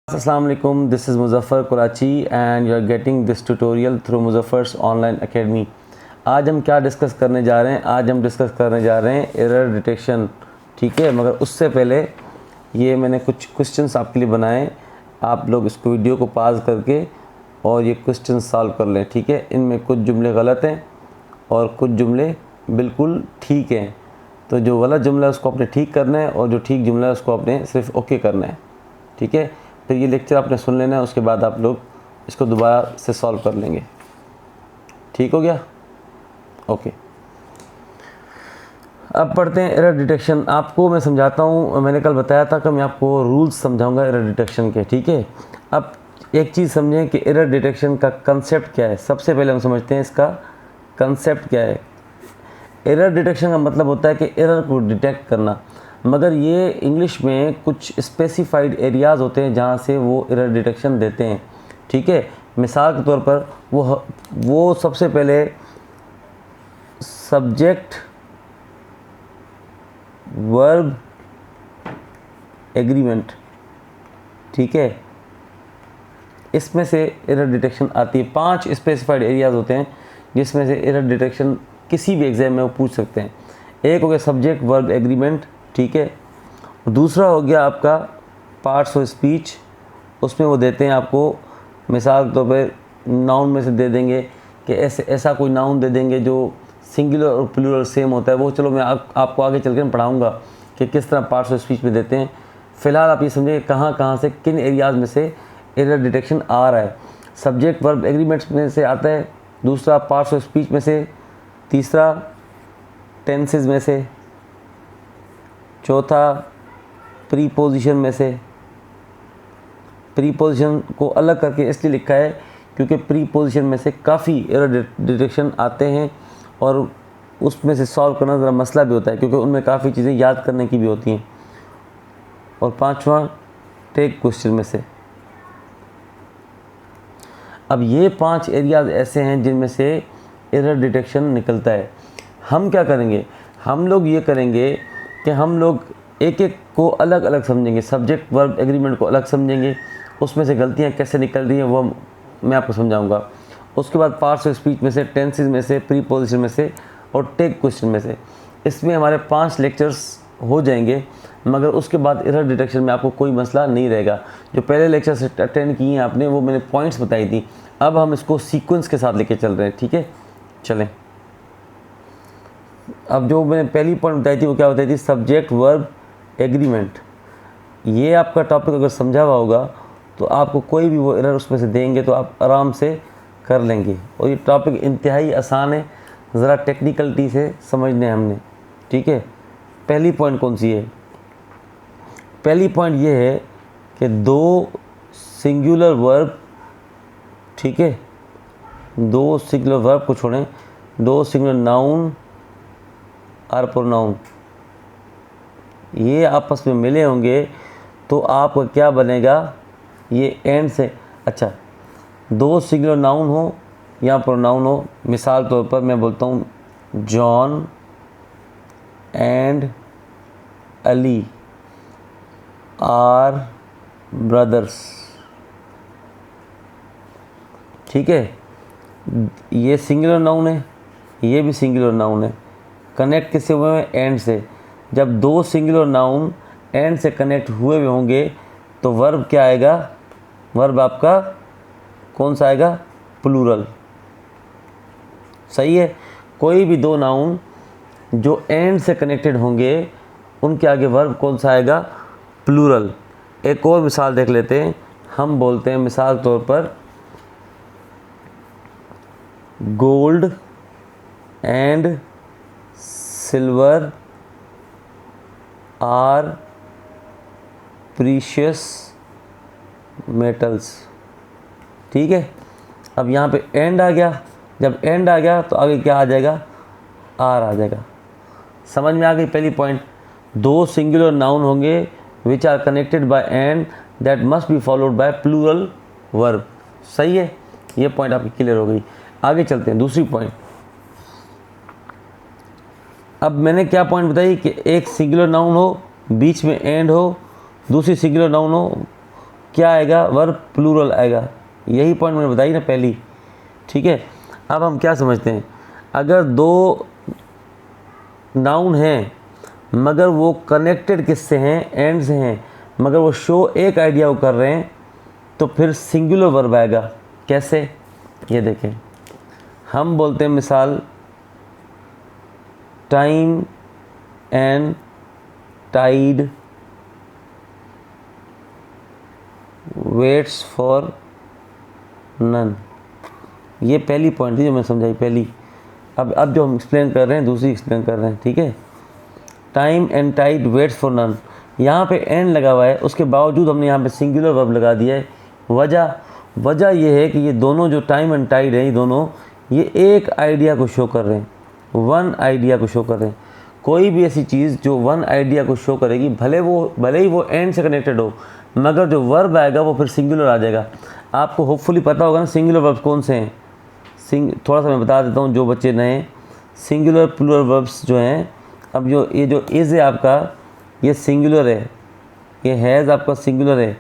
Assalamu alaikum, this is Muzaffar Karachi and you are getting this tutorial through Muzaffar's online academy। आज हम क्या discuss करने जा रहे हैं? आज हम डिस्कस करने जा रहे हैं एरर डिटेक्शन। ठीक है, मगर उससे पहले ये मैंने कुछ क्वेश्चंस आपके लिए बनाए, आप लोग इसको वीडियो को पॉज करके और ये क्वेश्चन सॉल्व कर लें। ठीक है, इनमें कुछ जुमले गलत हैं और कुछ जुमले बिल्कुल ठीक हैं, तो जो गलत जुमला है उसको आपने ठीक करना है और जो ठीक जुमला है उसको आपने सिर्फ ओके करना है। ठीक है, फिर ये लेक्चर आपने सुन लेना है, उसके बाद आप लोग इसको दोबारा से सॉल्व कर लेंगे। ठीक हो गया? ओके, अब पढ़ते हैं एरर डिटेक्शन। आपको मैं समझाता हूँ, मैंने कल बताया था कि मैं आपको रूल्स समझाऊंगा एरर डिटेक्शन के। ठीक है, अब एक चीज़ समझें कि एरर डिटेक्शन का कंसेप्ट क्या है। सबसे पहले हम समझते हैं इसका कंसेप्ट क्या है। एरर डिटेक्शन का मतलब होता है कि एरर को डिटेक्ट करना, मगर ये इंग्लिश में कुछ स्पेसिफाइड एरियाज़ होते हैं जहाँ से वो एरर डिटेक्शन देते हैं। ठीक है, मिसाल के तौर पर वो सबसे पहले सब्जेक्ट वर्ब एग्रीमेंट, ठीक है, इसमें से एरर डिटेक्शन आती है। 5 स्पेसिफाइड एरियाज़ होते हैं जिसमें से एरर डिटेक्शन किसी भी एग्ज़ाम में वो पूछ सकते हैं। एक हो गया सब्जेक्ट वर्ब एग्रीमेंट, ठीक है। दूसरा हो गया आपका पार्ट्स ऑफ स्पीच, उसमें वो देते हैं आपको, मिसाल के तौर पर नाउन में से दे देंगे कि ऐसा कोई नाउन दे देंगे जो सिंगुलर और प्लूरल सेम होता है। वो चलो मैं आपको आगे चल कर पढ़ाऊँगा कि किस तरह पार्ट्स ऑफ स्पीच में देते हैं। फ़िलहाल आप ये समझिए कहाँ से किन एरियाज़ में से एरर डिटेक्शन आ रहा है। सब्जेक्ट वर्ब एग्रीमेंट्स में से आता है, दूसरा पार्ट्स ऑफ स्पीच में से, तीसरा टेंसेस में से, चौथा प्रीपोजिशन में से। प्रीपोजिशन को अलग करके इसलिए लिखा है क्योंकि प्रीपोजिशन में से काफ़ी एरर डिटेक्शन आते हैं और उसमें से सॉल्व करना ज़रा मसला भी होता है क्योंकि उनमें काफ़ी चीज़ें याद करने की भी होती हैं। और पांचवा टेक क्वेश्चन में से। अब ये 5 एरियाज़ ऐसे हैं जिनमें से एरर डिटेक्शन निकलता है। हम क्या करेंगे? हम लोग ये करेंगे कि हम लोग एक एक को अलग अलग समझेंगे। सब्जेक्ट वर्ब एग्रीमेंट को अलग समझेंगे, उसमें से गलतियाँ कैसे निकल रही हैं वो मैं आपको समझाऊंगा। उसके बाद पार्ट्स ऑफ स्पीच में से, टेंसेस में से, प्रीपोजिशन में से और टेक क्वेश्चन में से। इसमें हमारे 5 लेक्चर्स हो जाएंगे, मगर उसके बाद एरर डिटेक्शन में आपको कोई मसला नहीं रहेगा। जो पहले लेक्चर से अटेंड किए हैं आपने, वो मैंने पॉइंट्स बताई थी। अब हम इसको सीक्वेंस के साथ लेके चल रहे हैं। ठीक है, चलें। अब जो मैंने पहली पॉइंट बताई थी वो क्या बताई थी? Subject verb agreement. ये आपका टॉपिक अगर समझा हुआ होगा तो आपको कोई भी वो एरर उसमें से देंगे तो आप आराम से कर लेंगे। और ये टॉपिक इंतहाई आसान है, ज़रा टेक्निकलिटी से समझने हमने। ठीक है, पहली पॉइंट कौन सी है? पहली पॉइंट ये है कि 2 सिंगुलर वर्ब, ठीक है, 2 सिंगुलर वर्ब को छोड़ें, 2 सिंगुलर नाउन और प्रोनाउन ये आपस में मिले होंगे तो आपका क्या बनेगा? ये एंड से, अच्छा, 2 सिंगुलर नाउन हो या प्रोनाउन हो। मिसाल तौर पर मैं बोलता हूँ John and Ali are brothers, ठीक है, ये सिंगुलर नाउन है, ये भी सिंगुलर नाउन है। कनेक्ट किससे हुए हैं? एंड से। जब 2 सिंगुलर नाउन एंड से कनेक्ट हुए हुए होंगे तो वर्ब क्या आएगा? वर्ब आपका कौन सा आएगा? प्लूरल। सही है, कोई भी 2 नाउन जो एंड से कनेक्टेड होंगे उनके आगे वर्ब कौन सा आएगा? प्लूरल। एक और मिसाल देख लेते हैं। हम बोलते हैं मिसाल तौर पर gold and silver are precious metals, ठीक है। अब यहाँ पे एंड आ गया, जब एंड आ गया तो आगे क्या आ जाएगा? आर आ जाएगा। समझ में आ गई पहली पॉइंट? 2 सिंगुलर नाउन होंगे which are connected by and that must be followed by plural verb. सही है, ये पॉइंट आपकी क्लियर हो गई। आगे चलते हैं दूसरी पॉइंट। अब मैंने क्या पॉइंट बताई कि एक सिंगुलर नाउन हो, बीच में एंड हो, दूसरी सिंगुलर नाउन हो, क्या आएगा, वर्ब प्लूरल आएगा। यही पॉइंट मैंने बताई ना पहली, ठीक है। अब हम क्या समझते हैं, अगर दो नाउन हैं मगर वो कनेक्टेड किससे हैं, एंड से हैं, मगर वो शो एक आइडिया को कर रहे हैं, तो फिर सिंगुलर वर्ब आएगा। कैसे, ये देखें, हम बोलते हैं मिसाल time and tide waits for none. ये पहली पॉइंट थी जो मैं समझाई पहली। अब जो हम एक्सप्लेन कर रहे हैं दूसरी एक्सप्लेन कर रहे हैं, ठीक है। Time and tide waits for none, यहाँ पे एंड लगा हुआ है, उसके बावजूद हमने यहाँ पे सिंगुलर वर्ब लगा दिया है। वजह ये है कि ये दोनों जो टाइम एंड टाइड है, ये दोनों ये एक आइडिया को शो कर रहे हैं, वन आइडिया को शो कर रहे हैं। कोई भी ऐसी चीज़ जो वन आइडिया को शो करेगी, भले ही वो एंड से कनेक्टेड हो, मगर जो वर्ब आएगा वो फिर सिंगुलर आ जाएगा। आपको होपफुली पता होगा ना सिंगुलर वर्ब्स कौन से हैं। थोड़ा सा मैं बता देता हूँ जो बच्चे नए, सिंगुलर प्लूरल वर्ब्स जो हैं, अब ये जो इज़ है आपका, ये सिंगुलर है, ये हैज़ आपका सिंगुलर है,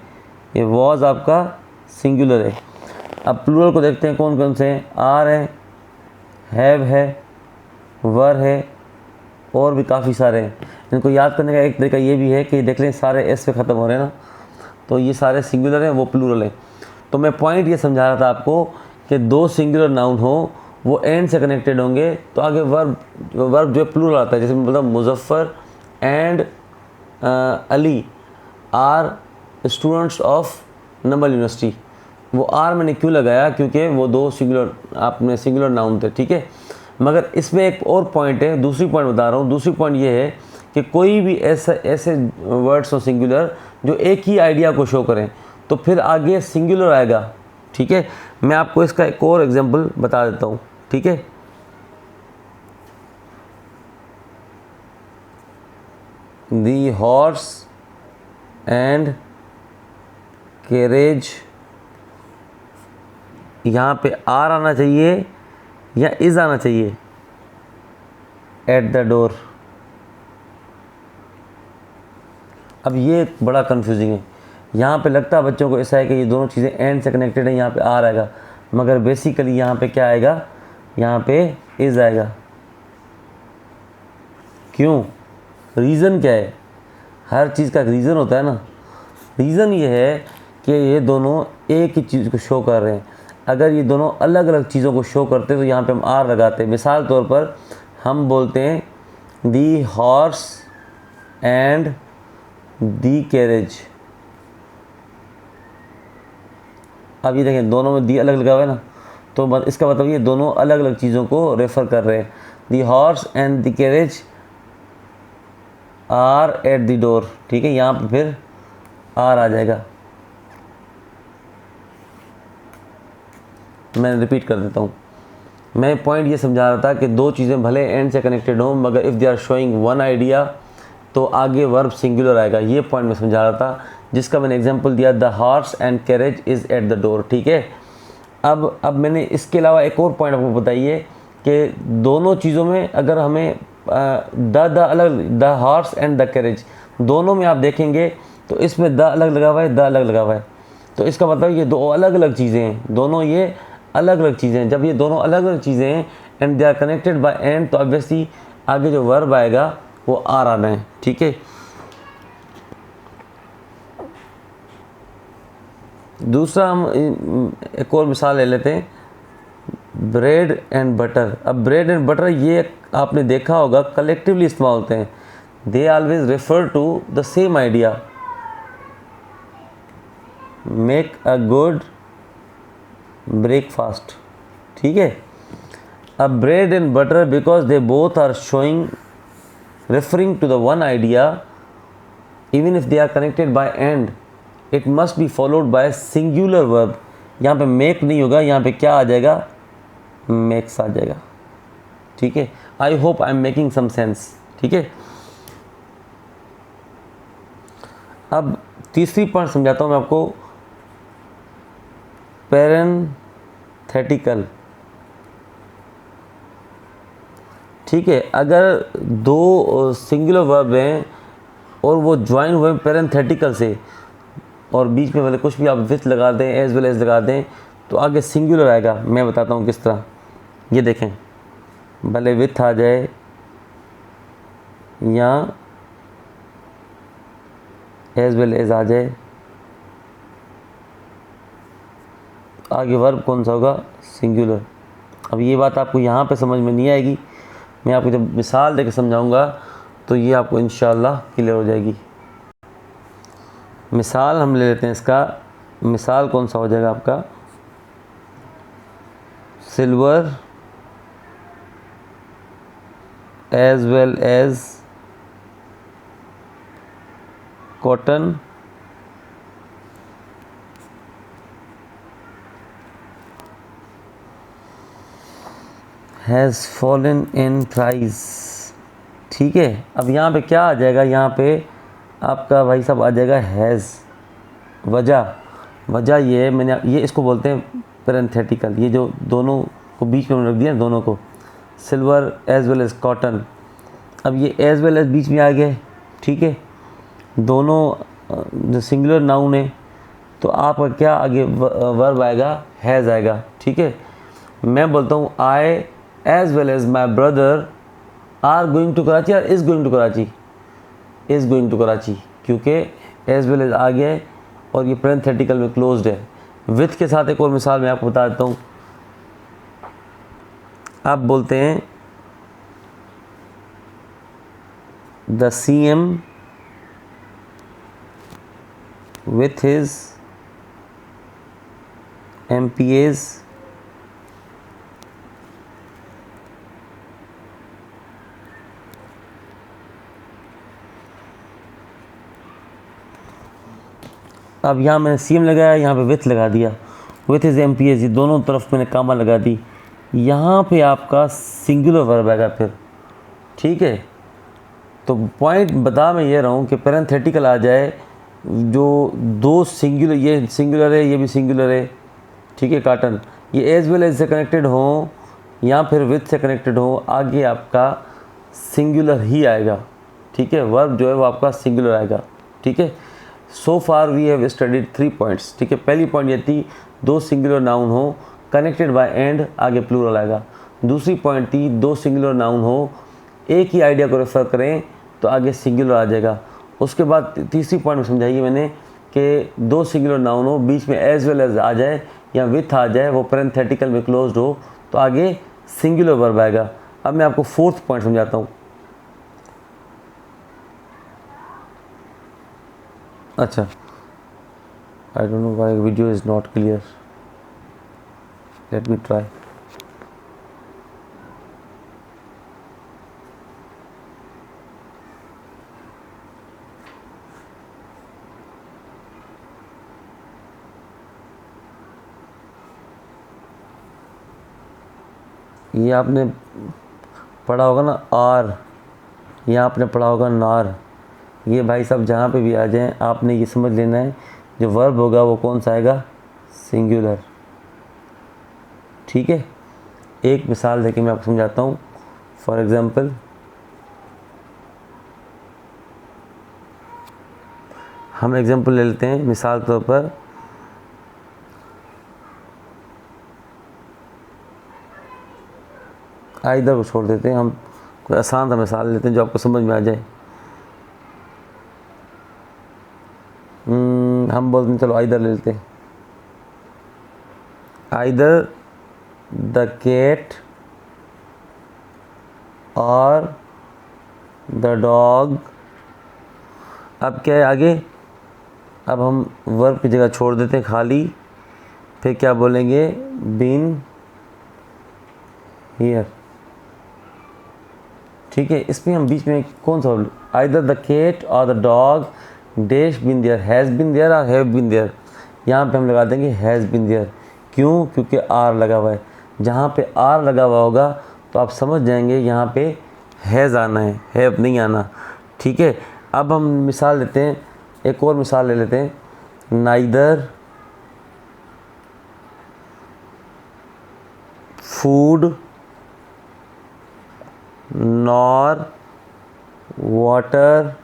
ये वॉज आपका सिंगुलर है। अब प्लूरल को देखते हैं कौन कौन से हैं, आर है, हैव है, वर है, और भी काफ़ी सारे हैं। इनको याद करने का एक तरीका ये भी है कि देख लें सारे एस पे ख़त्म हो रहे हैं ना, तो ये सारे सिंगुलर हैं, वो प्लूरल है। तो मैं पॉइंट ये समझा रहा था आपको कि दो सिंगुलर नाउन हो, वो एंड से कनेक्टेड होंगे, तो आगे वर्ब जो है प्लूरल आता है। जैसे मैं बोलता हूँ Muzaffar and Ali are students of NUML university. वो आर मैंने क्यों लगाया, क्योंकि वो दो सिंगुलर नाउन थे, ठीक है। मगर इसमें एक और पॉइंट है, दूसरी पॉइंट बता रहा हूँ। दूसरी पॉइंट ये है कि कोई भी ऐसे वर्ड्स हो सिंगुलर जो एक ही आइडिया को शो करें, तो फिर आगे सिंगुलर आएगा, ठीक है। मैं आपको इसका एक और एग्जांपल बता देता हूँ, ठीक है। दी हॉर्स एंड कैरेज, यहाँ पे आर आना चाहिए या इज़ आना चाहिए, एट द डोर। अब ये बड़ा कंफ्यूजिंग है, यहाँ पे लगता है बच्चों को ऐसा है कि ये दोनों चीज़ें एंड से कनेक्टेड हैं, यहाँ पे आर आएगा, मगर बेसिकली यहाँ पे क्या आएगा, यहाँ पे इज़ आएगा। क्यों, रीज़न क्या है, हर चीज़ का रीज़न होता है ना। रीज़न ये है कि ये दोनों एक ही चीज़ को शो कर रहे हैं। अगर ये दोनों अलग अलग चीज़ों को शो करते तो यहाँ पे हम आर लगाते हैं। मिसाल तौर पर हम बोलते हैं the horse and the carriage. अब ये देखें दोनों में दी अलग लगा हुआ है ना, तो इसका मतलब ये दोनों अलग अलग चीज़ों को रेफ़र कर रहे हैं। The horse and the carriage are at the door, ठीक है। यहाँ पे फिर आर आ जाएगा। मैं रिपीट कर देता हूँ, मैं पॉइंट ये समझा रहा था कि दो चीज़ें भले एंड से कनेक्टेड हों, मगर if they are showing one idea, तो आगे वर्ब सिंगुलर आएगा। ये पॉइंट मैं समझा रहा था, जिसका मैंने एग्जांपल दिया, the horse and carriage is eight the door, ठीक है। अब मैंने इसके अलावा एक और पॉइंट आपको बताइए कि दोनों चीज़ों में अगर हमें the horse and the carriage दोनों में आप देखेंगे तो इसमें द अलग लगा हुआ है, द अलग लगा हुआ है, तो इसका मतलब ये दो अलग अलग चीज़ें हैं, दोनों ये अलग अलग चीज़ें हैं। जब ये दोनों अलग अलग चीज़ें हैं and they are connected by and, तो ऑब्वियसली आगे जो वर्ब आएगा वो आर आना है, ठीक है। दूसरा हम एक और मिसाल ले लेते हैं, ब्रेड एंड बटर। अब ब्रेड एंड बटर ये आपने देखा होगा कलेक्टिवली इस्तेमाल होते हैं, they always refer to the same idea, make a good breakfast, ठीक है। अब bread and butter because they both are showing referring to the one idea, even if they are connected by and, it must be followed by singular verb. यहाँ पे make नहीं होगा, यहाँ पे क्या आ जाएगा, मेक्स आ जाएगा, ठीक है। I hope I am making some sense, ठीक है। अब तीसरी पॉइंट समझाता हूँ मैं आपको, पैरेंथेटिकल, ठीक है। अगर दो सिंगुलर वर्ब हैं और वो ज्वाइन हुए पैरेंथेटिकल से, और बीच में भले कुछ भी आप विथ लगा दें, एज वेल एज लगा दें, तो आगे सिंगुलर आएगा। मैं बताता हूँ किस तरह। ये देखें, भले विथ आ जाए या एज वेल एज आ जाए, आगे वर्ब कौन सा होगा? सिंगुलर। अब ये बात आपको यहाँ पे समझ में नहीं आएगी, मैं आपको जब मिसाल देकर समझाऊंगा तो ये आपको इंशाल्लाह क्लियर हो जाएगी। मिसाल हम ले लेते हैं इसका। मिसाल कौन सा हो जाएगा आपका? Silver as well as cotton has fallen in price. ठीक है, अब यहाँ पे क्या आ जाएगा? यहाँ पे आपका भाई साहब आ जाएगा हैज़। वजह ये है, मैंने ये इसको बोलते हैं पैरेंथेटिकल। ये जो दोनों को बीच में रख दिया, दोनों को, silver as well as cotton. अब ये एज वेल एज बीच में आ गए, ठीक है, दोनों जो सिंगुलर नाउन है, तो आपका क्या आगे वर्ब आएगा? हैज़ आएगा। ठीक है, मैं बोलता हूँ I as well as my brother are going to Karachi और is going to Karachi. Is going to Karachi, क्योंकि एज वेल एज आ गया है और ये पैरेंथेटिकल में क्लोज्ड है। विथ के साथ एक और मिसाल मैं आपको बता देता हूँ। आप बोलते हैं the CM with his MPAs अब यहाँ मैंने CM लगाया, यहाँ पे विथ लगा दिया, विथ इज MPAs, ये दोनों तरफ मैंने कामा लगा दी। यहाँ पे आपका सिंगुलर वर्ब आएगा फिर। ठीक है, तो पॉइंट बता मैं ये रहा हूँ कि पैरेंथेटिकल आ जाए, जो दो सिंगुलर, ये सिंगुलर है, ये भी सिंगुलर है, ठीक है, कॉटन, ये एज वेल एज से कनेक्टेड हो या फिर विथ से कनेक्टेड हो, आगे आपका सिंगुलर ही आएगा। ठीक है, वर्ब जो है वो आपका सिंगुलर आएगा। ठीक है, so far we have studied 3 points. ठीक है, पहली पॉइंट ये थी दो सिंगुलर नाउन हो कनेक्टेड बाय एंड, आगे प्लूरल आएगा। दूसरी पॉइंट थी दो सिंगुलर नाउन हो एक ही आइडिया को रेफर करें तो आगे सिंगुलर आ जाएगा। उसके बाद तीसरी पॉइंट में समझाइए मैंने कि दो सिंगुलर नाउन हो, बीच में एज वेल एज आ जाए या विथ आ जाए, वो पैरेंथेटिकल में क्लोज्ड हो, तो आगे सिंगुलर वर्ब आएगा। अब मैं आपको फोर्थ पॉइंट समझाता हूँ। अच्छा, I don't know why video is not clear, let me try. ये आपने पढ़ा होगा ना आर, ये आपने पढ़ा होगा नार। ये भाई साहब जहाँ पे भी आ जाएं आपने ये समझ लेना है जो वर्ब होगा वो कौन सा आएगा? सिंगुलर। ठीक है, एक मिसाल देके मैं आपको समझाता हूँ। फॉर एग्ज़ाम्पल, हम एग्जाम्पल ले लेते हैं मिसाल के तौर पर, आइदर को छोड़ देते हैं, हम कोई आसान सा मिसाल लेते हैं जो आपको समझ में आ जाए। हम बोलते हैं, चलो आइदर ले लेते हैं। आइदर द कैट और द डॉग। अब क्या है आगे? अब हम वर्ब की जगह छोड़ देते हैं खाली, फिर क्या बोलेंगे? Been here. ठीक है, इसमें हम बीच में कौन सा? आइदर द कैट और the dog dash been there, has been there और हैव बिन देयर। यहाँ पे हम लगा देंगे हैज़ बिन देयर। क्यों? क्योंकि आर लगा हुआ है। जहाँ पे आर लगा हुआ होगा तो आप समझ जाएंगे यहाँ पे हैज़ आना है, हैव नहीं आना। ठीक है, अब हम मिसाल लेते हैं, एक और मिसाल ले लेते हैं। Neither food nor water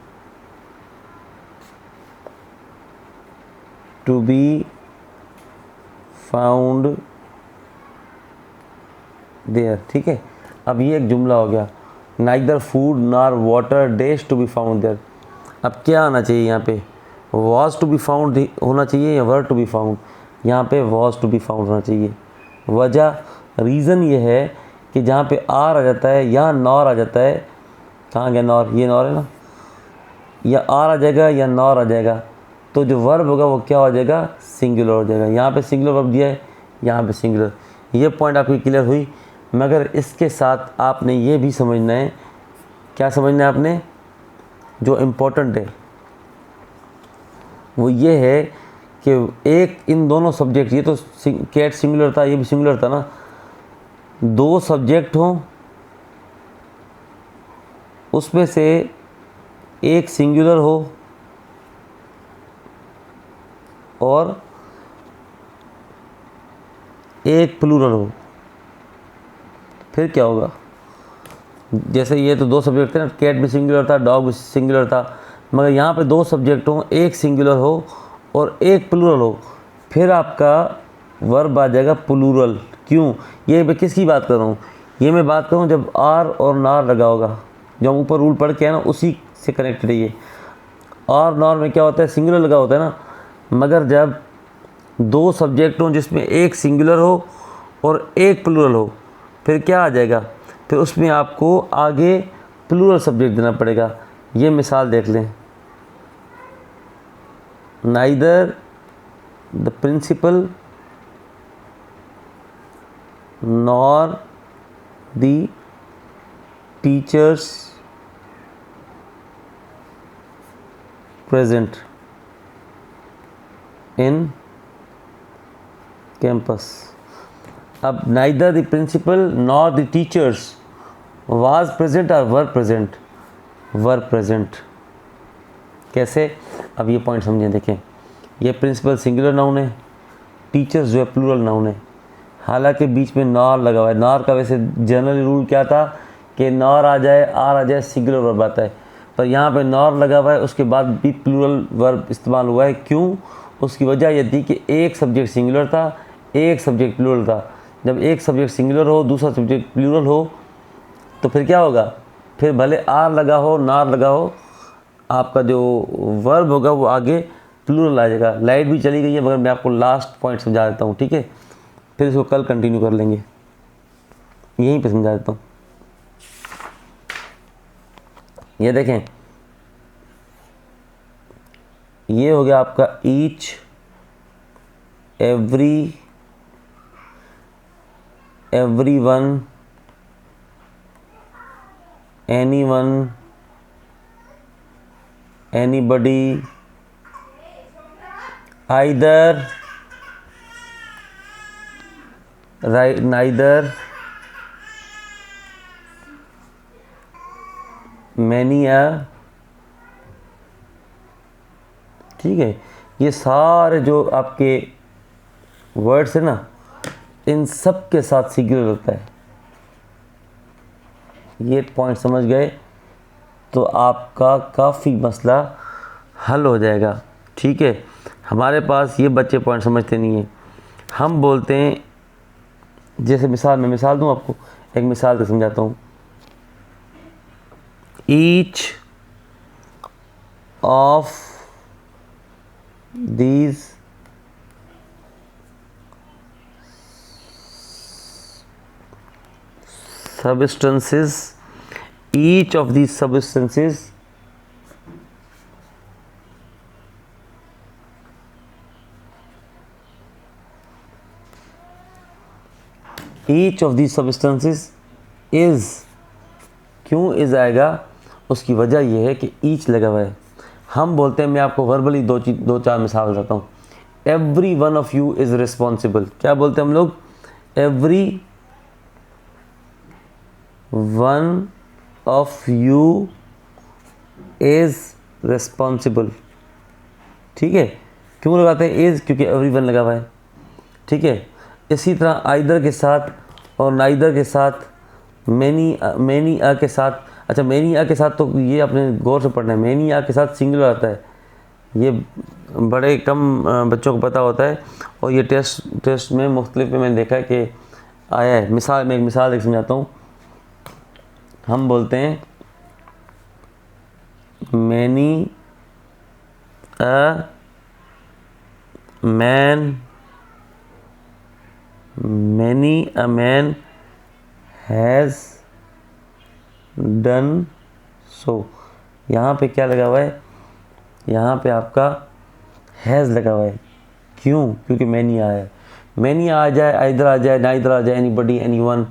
to be found there. ठीक है, अब ये एक जुमला हो गया, neither food nor water dash to be found there. अब क्या आना चाहिए यहाँ पे, वॉज टू बी फाउंड होना चाहिए या वर टू बी फाउंड? यहाँ पे वॉज टू बी फाउंड होना चाहिए। वजह, रीज़न ये है कि जहाँ पे आर आ जाता है या नॉर आ जाता है, कहाँ गया नॉर, ये नॉर है ना, या आर आ जाएगा या नॉर आ जाएगा, तो जो वर्ब होगा वो क्या हो जाएगा, सिंगुलर हो जाएगा। यहाँ पे सिंगुलर वर्ब दिया है, यहाँ पे सिंगुलर। ये पॉइंट आपकी क्लियर हुई, मगर इसके साथ आपने ये भी समझना है, क्या समझना है आपने, जो इम्पोर्टेंट है वो ये है कि एक इन दोनों सब्जेक्ट, ये तो कैट सिंगुलर था, ये भी सिंगुलर था ना, दो सब्जेक्ट हों, उसमें से एक सिंगुलर हो और एक प्लूरल हो, फिर क्या होगा। जैसे ये तो दो सब्जेक्ट थे ना, कैट भी सिंगुलर था, डॉग भी सिंगुलर था, मगर यहाँ पे दो सब्जेक्ट हों, एक सिंगुलर हो और एक प्लूरल हो, फिर आपका वर्ब आ जाएगा प्लूरल। क्यों, ये मैं किसकी बात कर रहा हूँ, ये मैं बात कर रहा हूँ जब आर और नार लगा होगा, जो हम ऊपर रूल पढ़ के है ना उसी से कनेक्टेड है ये। आर नॉर में क्या होता है, सिंगुलर लगा होता है ना, मगर जब दो सब्जेक्ट हों जिसमें एक सिंगुलर हो और एक प्लूरल हो, फिर क्या आ जाएगा, फिर उसमें आपको आगे प्लूरल सब्जेक्ट देना पड़ेगा। ये मिसाल देख लें, neither the principal nor the teachers present in campus. अब neither the principal nor the teachers was present और वर प्रेजेंट, वर प्रेजेंट। कैसे, अब ये पॉइंट समझें। देखें, ये प्रिंसिपल सिंगुलर नाउन है, टीचर्स जो है प्लूरल नाउन है, हालांकि बीच में नॉर लगा हुआ है। नॉर का वैसे जनरल रूल क्या था कि नॉर आ जाए, आर आ जाए, सिंगुलर वर्ब आता है, पर यहाँ पे नॉर लगा हुआ है, उसके बाद भी प्लूरल वर्ब इस्तेमाल हुआ है। क्यों, उसकी वजह यह थी कि एक सब्जेक्ट सिंगुलर था, एक सब्जेक्ट प्लूरल था। जब एक सब्जेक्ट सिंगुलर हो, दूसरा सब्जेक्ट प्लूरल हो, तो फिर क्या होगा, फिर भले आर लगा हो, नार लगा हो, आपका जो वर्ब होगा वो आगे प्लूरल आ जाएगा। लाइट भी चली गई है, मगर मैं आपको लास्ट पॉइंट समझा देता हूँ, ठीक है, फिर इसको कल कंटिन्यू कर लेंगे, यहीं पे समझा देता हूँ। ये देखें, ये हो गया आपका each, every, everyone, anyone, anybody, either, neither, many आ। ठीक है, ये सारे जो आपके वर्ड्स है ना, इन सब के साथ सिंगुलर होता है। ये पॉइंट समझ गए तो आपका काफ़ी मसला हल हो जाएगा। ठीक है, हमारे पास ये बच्चे पॉइंट समझते नहीं हैं, हम बोलते हैं, जैसे मिसाल, मैं मिसाल दूं आपको, एक मिसाल से समझाता हूँ। Each of these substances, each of these substances is, क्यों इज आएगा, उसकी वजह यह है कि ईच लगा हुआ है। हम बोलते हैं, मैं आपको वर्बली दो चार मिसाल बताता हूँ। Every one of you is responsible, क्या बोलते हैं हम लोग, every one of you is responsible. ठीक है, क्यों लगाते हैं इज़, क्योंकि एवरी वन लगा हुआ है। ठीक है, इसी तरह आइदर के साथ और नाइदर के साथ, मैनी आ के साथ, अच्छा मैनी आ के साथ तो ये आपने गौर से पढ़ना है, मैनी आ के साथ सिंगुलर आता है, ये बड़े कम बच्चों को पता होता है, और ये टेस्ट में मुख्तलिफ में मैंने देखा है कि आया है। मैं एक मिसाल एक समझाता हूँ। हम बोलते हैं many a man has done so. यहाँ पे क्या लगा हुआ है? यहाँ पे आपका हैज़ लगा हुआ है। क्यों? क्योंकि मैनी आया है। मैनी आ जाए, इधर आ जाए, ना इधर आ जाए, anybody, anyone,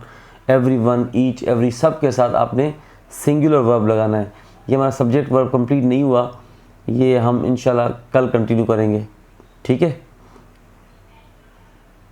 everyone, each, every, सब के साथ आपने सिंगुलर वर्ब लगाना है। ये हमारा सब्जेक्ट वर्ब कंप्लीट नहीं हुआ, ये हम इंशाल्लाह कल कंटिन्यू करेंगे। ठीक है।